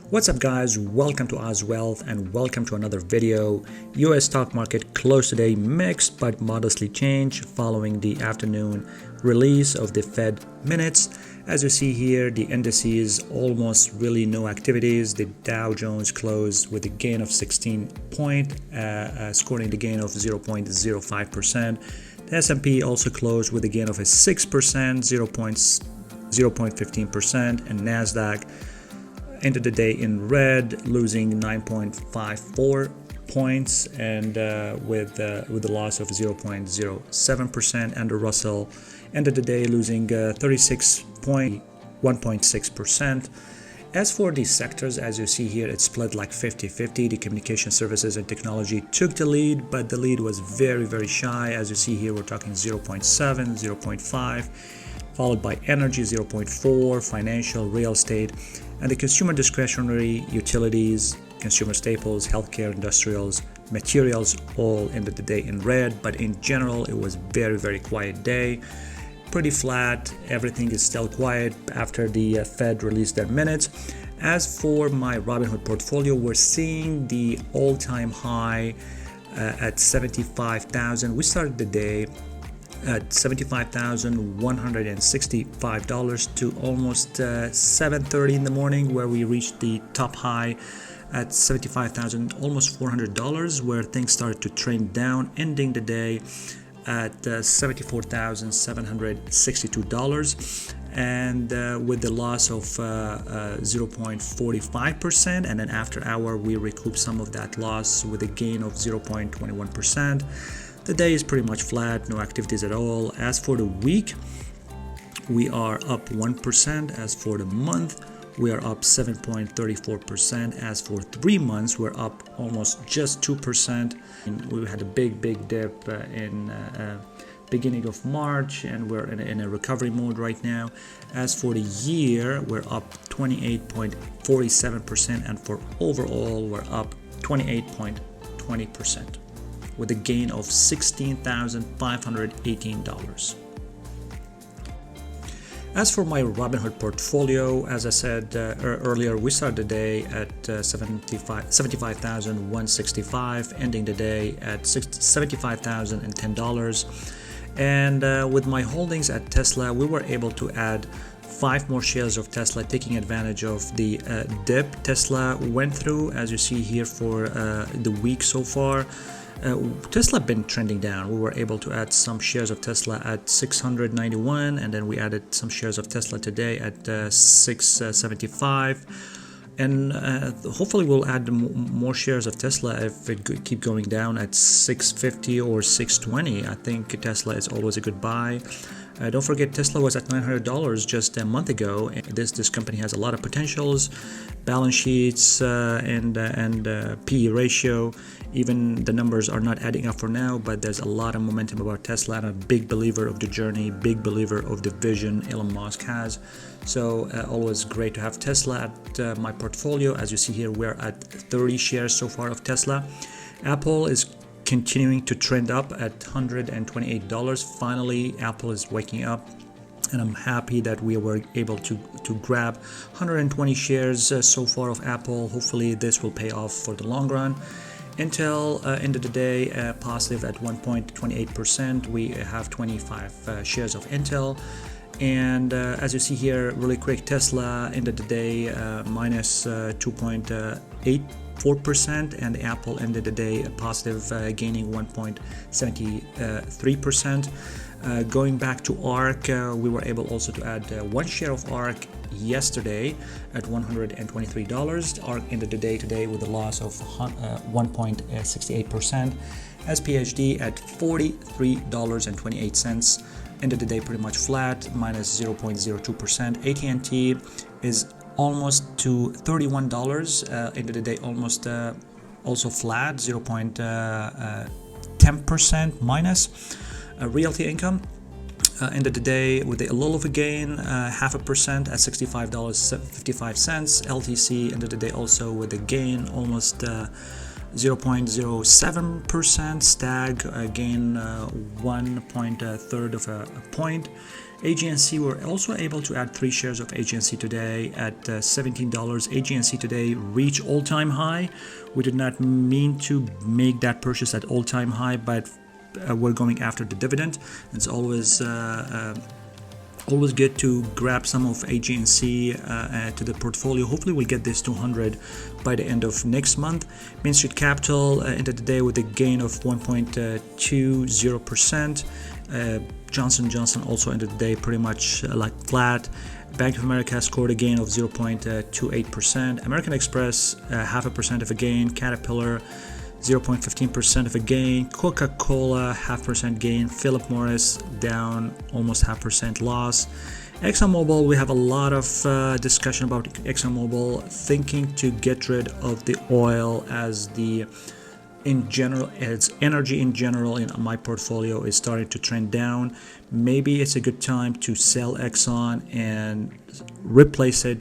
What's up guys, welcome to Oz Wealth and welcome to another video. US stock market closed today mixed but modestly changed following the afternoon release of the Fed minutes. As you see here, the indices almost really no activities. The Dow Jones closed with a gain of 16 point, scoring the gain of 0.05%. The S&P also closed with a gain of a 6%, 0.15%, and Nasdaq ended the day in red, losing 9.54 points and with a loss of 0.07%, and the Russell ended the day losing 1.6%. As for the sectors, as you see here, it's split like 50-50. The communication services and technology took the lead, but the lead was very shy. As you see here, we're talking 0.7, 0.5, followed by energy 0.4, financial, real estate, and the consumer discretionary, utilities, consumer staples, healthcare, industrials, materials all ended the day in red. But in general, it was very quiet day, pretty flat. Everything is still quiet after the Fed released their minutes. As for my Robinhood portfolio, we're seeing the all-time high at 75,000. We started the day at $75,165 to almost 7:30 in the morning, where we reached the top high at $75,000, almost $400, where things started to trend down, ending the day at $74,762, and with the loss of 0.45%, and then after hour we recouped some of that loss with a gain of 0.21%. The day is pretty much flat, no activities at all. As for the week, we are up 1%. As for the month, we are up 7.34%. As for 3 months, we're up almost just 2%. We had a big dip in beginning of March, and we're in a recovery mode right now. As for the year, we're up 28.47%, and for overall, we're up 28.20%. with a gain of $16,518. As for my Robinhood portfolio, as I said earlier, we started the day at $75,165, ending the day at $75,010. And with my holdings at Tesla, we were able to add 5 more shares of Tesla, taking advantage of the dip Tesla went through. As you see here for the week so far, Tesla been trending down. We were able to add some shares of Tesla at 691, and then we added some shares of Tesla today at 675, and hopefully we'll add more shares of Tesla if it keep going down at 650 or 620. I think Tesla is always a good buy. Don't forget, Tesla was at $900 just a month ago. This company has a lot of potentials, balance sheets, and PE ratio. Even the numbers are not adding up for now, but there's a lot of momentum about Tesla. I'm a big believer of the journey, big believer of the vision Elon Musk has. So always great to have Tesla at my portfolio. As you see here, we're at 30 shares so far of Tesla. Apple is continuing to trend up at $128. Finally, Apple is waking up, and I'm happy that we were able to grab 120 shares so far of Apple. Hopefully this will pay off for the long run. Intel ended the day positive at 1.28%. We have 25 shares of Intel. And as you see here, really quick, Tesla ended the day minus 2.84%, and Apple ended the day positive, gaining 1.73%. Going back to ARK, we were able also to add 1 share of ARK yesterday at $123. ARK ended the day today with a loss of 1.68%. SPHD at $43.28. Ended the day pretty much flat, minus 0.02%. AT&T is almost to $31. Ended the day almost also flat, 0.10% minus. Realty Income ended the day with a little of a gain, 0.5% at $65.55. LTC ended the day also with a gain, almost 0.07%. Stag gain 1.3 of a point. AGNC, we're also able to add 3 shares of AGNC today at $17. AGNC today reached all-time high. We did not mean to make that purchase at all-time high, but we're going after the dividend. It's always good to grab some of AGNC to the portfolio. Hopefully we'll get this 200 by the end of next month. Main Street Capital ended the day with a gain of 1.20%. Johnson & Johnson also ended the day pretty much like flat. Bank of America scored a gain of 0.28%. American Express 0.5% of a gain. Caterpillar 0.15% of a gain. Coca-Cola 0.5% gain. Philip Morris down almost 0.5% loss. ExxonMobil, we have a lot of discussion about ExxonMobil thinking to get rid of the oil as energy in general in my portfolio is starting to trend down. Maybe it's a good time to sell Exxon and replace it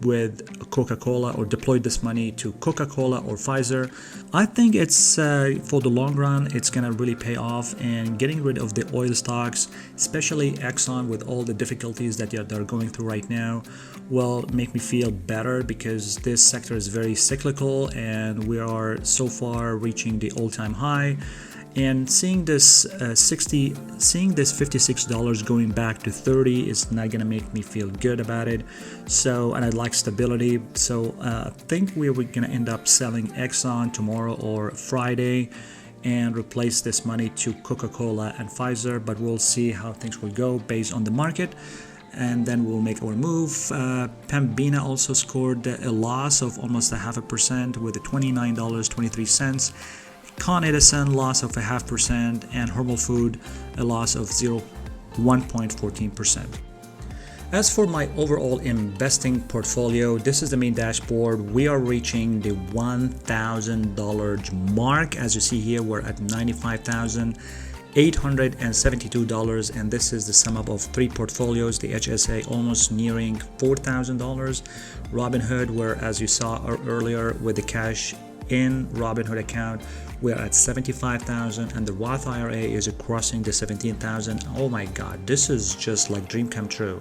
with Coca-Cola, or deploy this money to Coca-Cola or Pfizer. I think it's for the long run, it's gonna really pay off, and getting rid of the oil stocks, especially Exxon with all the difficulties that they're going through right now, will make me feel better, because this sector is very cyclical and we are so far reaching the all-time high. And seeing this $56 going back to 30 is not gonna make me feel good about it. So, and I like stability. So I think we're gonna end up selling Exxon tomorrow or Friday and replace this money to Coca-Cola and Pfizer. But we'll see how things will go based on the market, and then we'll make our move. Pembina also scored a loss of almost 0.5% with a $29.23. Con Edison loss of 0.5%, and Hormel Food a loss of 1.14%. As for my overall investing portfolio, this is the main dashboard. We are reaching the $1,000 mark. As you see here, we're at $95,872, and this is the sum up of 3 portfolios. The HSA almost nearing $4,000. Robinhood, where as you saw earlier with the cash in Robinhood account, we're at 75,000, and the Roth IRA is crossing the 17,000. Oh my God, this is just like dream come true.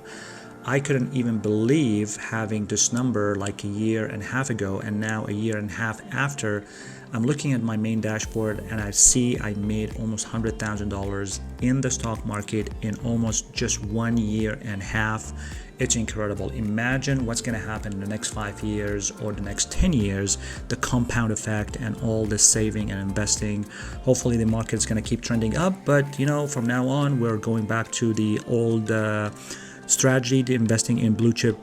I couldn't even believe having this number like a year and a half ago, and now a year and a half after, I'm looking at my main dashboard and I see I made almost $100,000 in the stock market in almost just 1 year and a half. It's incredible. Imagine what's going to happen in the next 5 years or the next 10 years, the compound effect and all the saving and investing. Hopefully the market's going to keep trending up, but from now on, we're going back to the old strategy, the investing in blue chip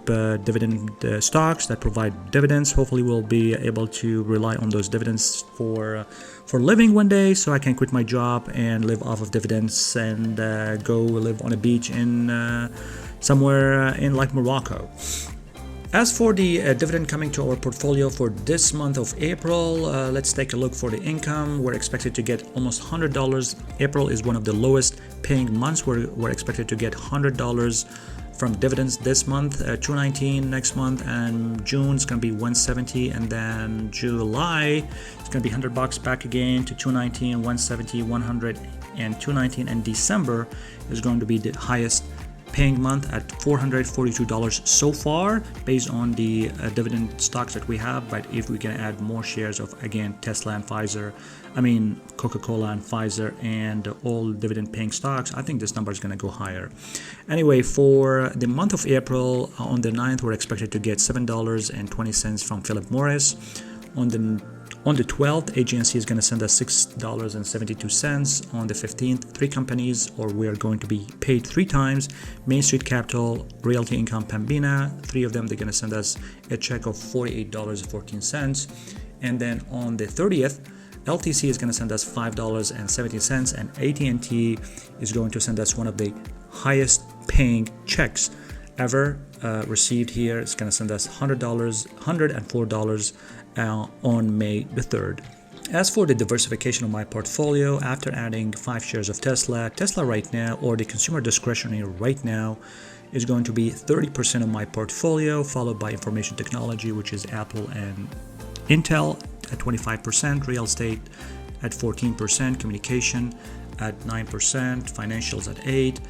dividend stocks that provide dividends. Hopefully we'll be able to rely on those dividends for living one day, so I can quit my job and live off of dividends and go live on a beach in somewhere in like Morocco. As for the dividend coming to our portfolio for this month of April, let's take a look for the income. We're expected to get almost $100. April is one of the lowest paying months. We're expected to get $100 from dividends this month, $219 next month, and June is going to be $170, and then July it's going to be $100 back again to $219, $170, $100, and $219, and December is going to be the highest paying month at $442 so far based on the dividend stocks that we have. But if we can add more shares of, again, Tesla and Coca-Cola and Pfizer and all dividend paying stocks, I think this number is going to go higher. Anyway, for the month of April, on the 9th, we're expected to get $7.20 from Philip Morris. On the 12th, AGNC is going to send us $6.72. On the 15th, 3 companies, or we are going to be paid 3 times. Main Street Capital, Realty Income, Pembina, 3 of them, they're going to send us a check of $48.14. And then on the 30th, LTC is going to send us $5.70, and AT&T is going to send us one of the highest paying checks ever received here. It's going to send us $104 on May the 3rd. As for the diversification of my portfolio, after adding 5 shares of Tesla right now, or the consumer discretionary right now, is going to be 30% of my portfolio, followed by information technology, which is Apple and Intel at 25%, real estate at 14%, communication at 9%, financials at 8%,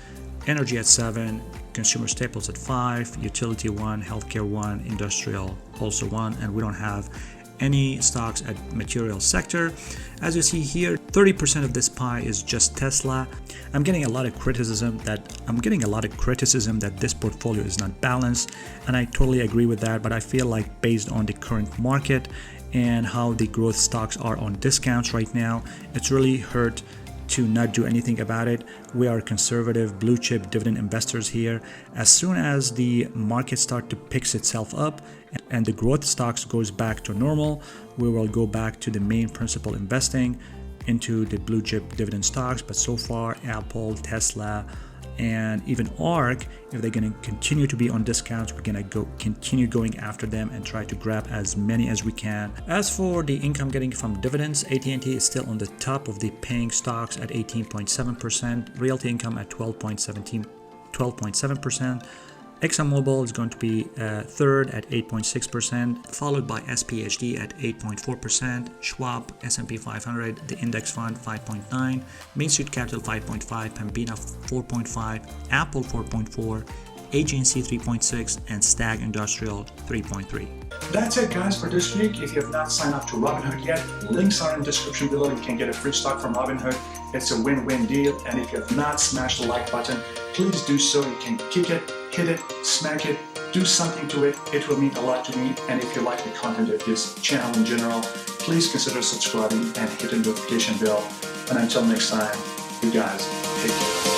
energy at 7, consumer staples at 5, utility 1, healthcare 1, industrial also 1, and we don't have any stocks at material sector. As you see here, 30% of this pie is just Tesla. I'm getting a lot of criticism that this portfolio is not balanced, and I totally agree with that, but I feel like based on the current market and how the growth stocks are on discounts right now, it's really hurt to not do anything about it. We are conservative blue chip dividend investors here. As soon as the market start to picks itself up and the growth stocks goes back to normal, we will go back to the main principle investing into the blue chip dividend stocks. But so far, Apple, Tesla, and even ARK, if they're going to continue to be on discounts, we're going to continue going after them and try to grab as many as we can. As for the income getting from dividends, AT&T is still on the top of the paying stocks at 18.7%, Realty Income at 12.7%. ExxonMobil is going to be third at 8.6%, followed by SPHD at 8.4%, Schwab, S&P 500, the index fund 5.9%, Main Street Capital 5.5%, Pembina 4.5%, Apple 4.4%, AGNC 3.6%, and Stag Industrial 3.3%. That's it, guys, for this week. If you have not signed up to Robinhood yet, links are in the description below. You can get a free stock from Robinhood. It's a win-win deal. And if you have not smashed the like button, please do so. You can kick it, hit it, smack it, do something to it. It will mean a lot to me. And if you like the content of this channel in general, please consider subscribing and hit the notification bell. And until next time, you guys take care.